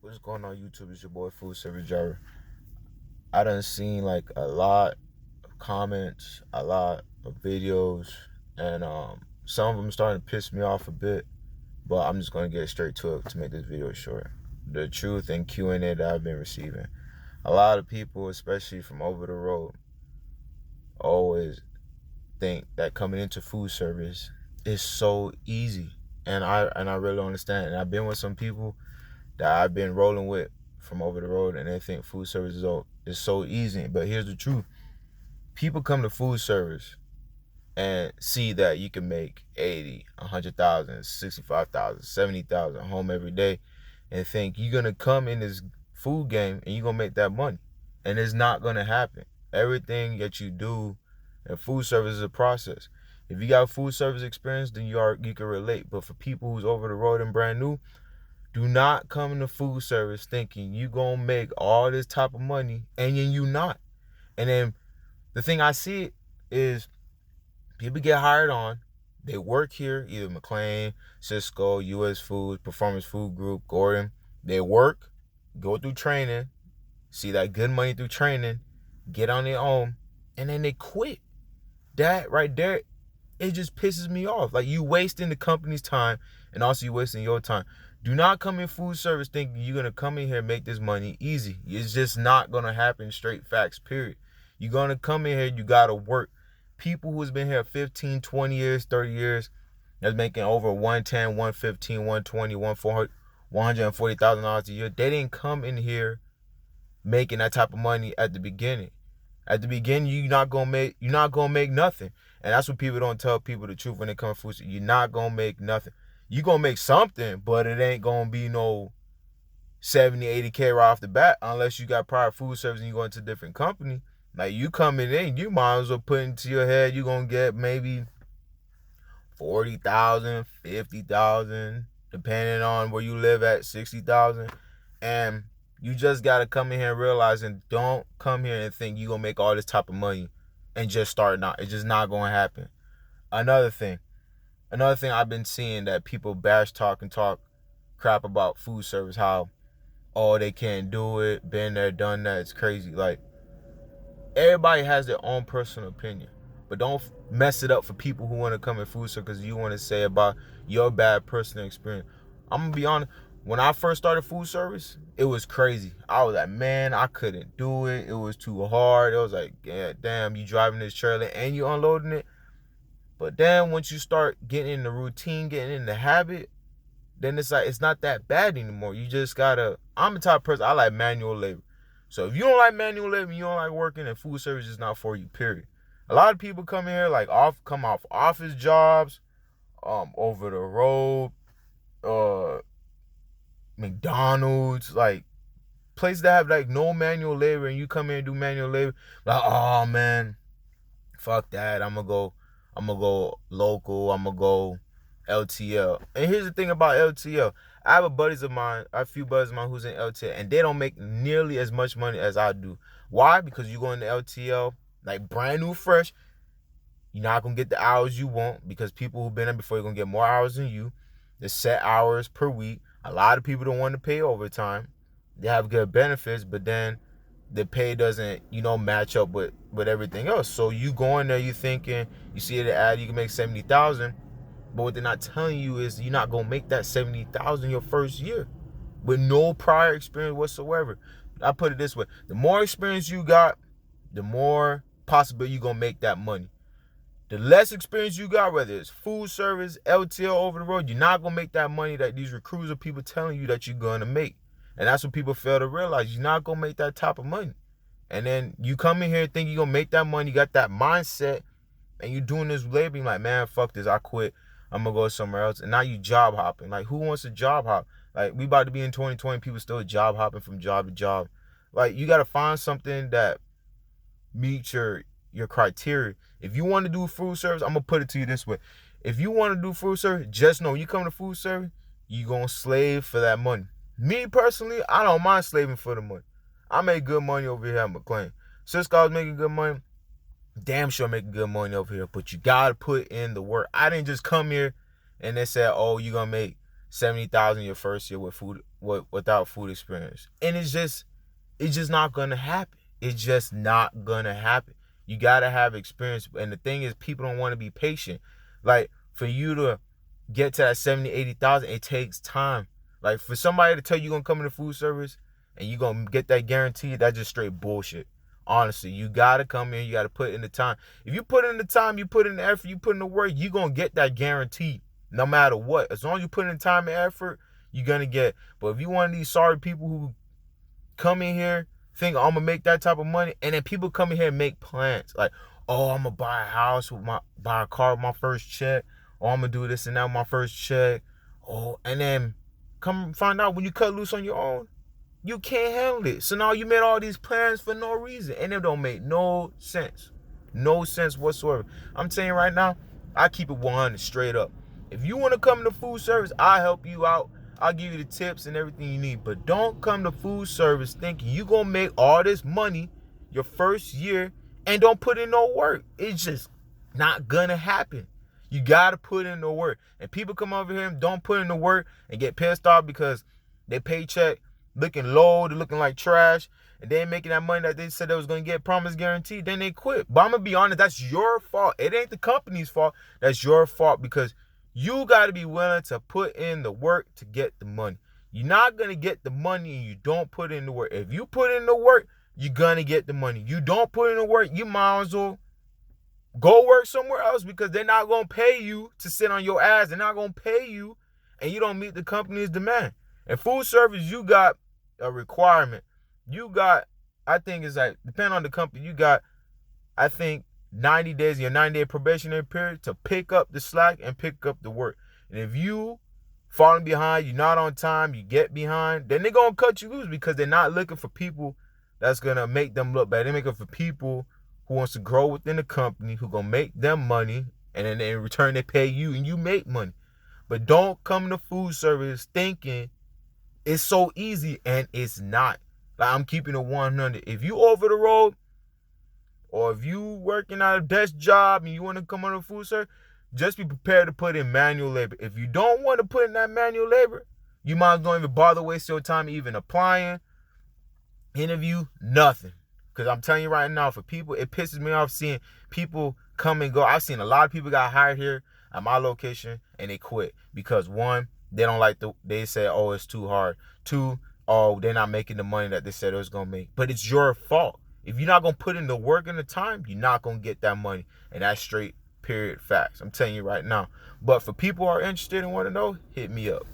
What's going on YouTube? It's your boy FoodService driver. I done seen like a lot of comments, a lot of videos, and some of them starting to piss me off a bit, but I'm just gonna get straight to it to make this video short. The truth and Q&A that I've been receiving. A lot of people, especially from over the road, always think that coming into food service is so easy. And I really don't understand. And I've been with some people that I've been rolling with from over the road, and they think food service is so easy. But here's the truth. People come to food service and see that you can make 80, 100,000, 65,000, 70,000 home every day and think you're going to come in this food game and you're going to make that money. And it's not going to happen. Everything that you do in food service is a process. If you got food service experience, then you can relate. But for people who's over the road and brand new, do not come into food service thinking you gonna make all this type of money, and then you not. And then the thing I see is people get hired on, they work here, either McLean, Cisco, US Foods, Performance Food Group, Gordon. They work, go through training, see that good money through training, get on their own, and then they quit. That right there, it just pisses me off. Like, you wasting the company's time, and also you wasting your time. Do not come in food service thinking you're going to come in here and make this money easy. It's just not going to happen. Straight facts, period. You're going to come in here, you got to work. People who's been here 15, 20 years, 30 years, that's making over 110, 115, 120, 140, $140,000 a year, they didn't come in here making that type of money at the beginning. At the beginning, you're not gonna make nothing. And that's what people don't tell people the truth when they come to food service. You're not gonna make nothing. You're gonna make something, but it ain't gonna be no 70, 80K right off the bat unless you got prior food service and you go into a different company. Like, you coming in, you might as well put into your head you're gonna get maybe 40,000, 50,000, depending on where you live at, 60,000. And you just gotta come in here and realize, and don't come here and think you're gonna make all this type of money and just start not. It's just not gonna happen. Another thing I've been seeing that people bash talk crap about food service, how, oh, they can't do it, been there, done that, it's crazy. Like, everybody has their own personal opinion, but don't mess it up for people who want to come in food service because you want to say about your bad personal experience. I'm gonna be honest. When I first started food service, it was crazy. I was like, man, I couldn't do it. It was too hard. It was like, yeah, damn, you driving this trailer and you unloading it. But then once you start getting in the routine, getting in the habit, then it's like, it's not that bad anymore. You just gotta, I'm the type of person, I like manual labor. So if you don't like manual labor, you don't like working, and food service is not for you, period. A lot of people come in here like come off office jobs, over the road, McDonald's, like places that have like no manual labor, and you come in and do manual labor, like, oh man, fuck that. I'm gonna go local, I'm gonna go LTL. And here's the thing about LTL. I have a few buddies of mine who's in LTL, and they don't make nearly as much money as I do. Why? Because you go into LTL, like brand new, fresh, you're not gonna get the hours you want, because people who've been there before, you're gonna get more hours than you. The set hours per week. A lot of people don't want to pay overtime. They have good benefits, but then the pay doesn't, match up with everything else. So you go in there, you thinking, you see the ad, you can make 70,000, but what they're not telling you is you're not gonna make that 70,000 your first year with no prior experience whatsoever. I put it this way: the more experience you got, the more possible you're gonna make that money. The less experience you got, whether it's food service, LTL, over the road, you're not gonna make that money that these recruiters or people telling you that you're gonna make. And that's what people fail to realize. You're not gonna make that type of money. And then you come in here and think you're gonna make that money, you got that mindset, and you're doing this laboring like, man, fuck this, I quit, I'm gonna go somewhere else. And now you job hopping. Like, who wants to job hop? Like, we about to be in 2020, people still job hopping from job to job. Like, you gotta find something that meets your criteria. If you want to do food service, I'm gonna put it to you this way: if you want to do food service, just know you come to food service, you gonna slave for that money. Me personally, I don't mind slaving for the money. I make good money over here at McLean. Cisco was making good money, damn sure making good money over here, but you gotta put in the work. I didn't just come here and they said, oh, you're gonna make 70,000 your first year with without food experience. And it's just not gonna happen. It's just not gonna happen. You gotta have experience. And the thing is, people don't want to be patient. Like, for you to get to that 70, 80,000, it takes time. Like, for somebody to tell you gonna come into food service and you gonna get that guarantee, that's just straight bullshit. Honestly, you gotta come in, you gotta put in the time. If you put in the time, you put in the effort, you put in the work, you gonna get that guarantee no matter what. As long as you put in time and effort, you're gonna get. But if you one of these sorry people who come in here, think, oh, I'm gonna make that type of money, and then people come in here and make plans like, oh, I'm gonna buy a house buy a car with my first check, or I'm gonna do this and that with my first check, oh, and then come find out when you cut loose on your own, you can't handle it. So now you made all these plans for no reason, and it don't make no sense. No sense whatsoever. I'm telling you right now, I keep it 100 straight up. If you want to come to food service, I'll help you out. I'll give you the tips and everything you need. But don't come to food service thinking you're going to make all this money your first year and don't put in no work. It's just not going to happen. You got to put in the work. And people come over here and don't put in the work and get pissed off because their paycheck looking low, they're looking like trash, and they ain't making that money that they said they was going to get, promised, guaranteed, then they quit. But I'm going to be honest, that's your fault. It ain't the company's fault. That's your fault, because you got to be willing to put in the work to get the money. You're not going to get the money and you don't put in the work. If you put in the work, you're going to get the money. You don't put in the work, you might as well go work somewhere else, because they're not going to pay you to sit on your ass. They're not going to pay you, and you don't meet the company's demand. In food service, you got a requirement. You got, I think it's like, depending on the company, you got, I think, 90 days, your 90-day probationary period to pick up the slack and pick up the work. And if you falling behind, you're not on time, you get behind, then they're going to cut you loose, because they're not looking for people that's going to make them look bad. They're looking for people who wants to grow within the company, who going to make them money, and then in return they pay you and you make money. But don't come to food service thinking it's so easy, and it's not. Like, I'm keeping it 100. If you over the road, or if you working at a desk job and you want to come on a food service, just be prepared to put in manual labor. If you don't want to put in that manual labor, you might as well don't even bother waste your time even applying, interview, nothing. Because I'm telling you right now, for people, it pisses me off seeing people come and go. I've seen a lot of people got hired here at my location and they quit because, one, they don't like they say, oh, it's too hard. Two, oh, they're not making the money that they said it was going to make. But it's your fault. If you're not going to put in the work and the time, you're not going to get that money. And that's straight, period, facts. I'm telling you right now. But for people who are interested and want to know, hit me up.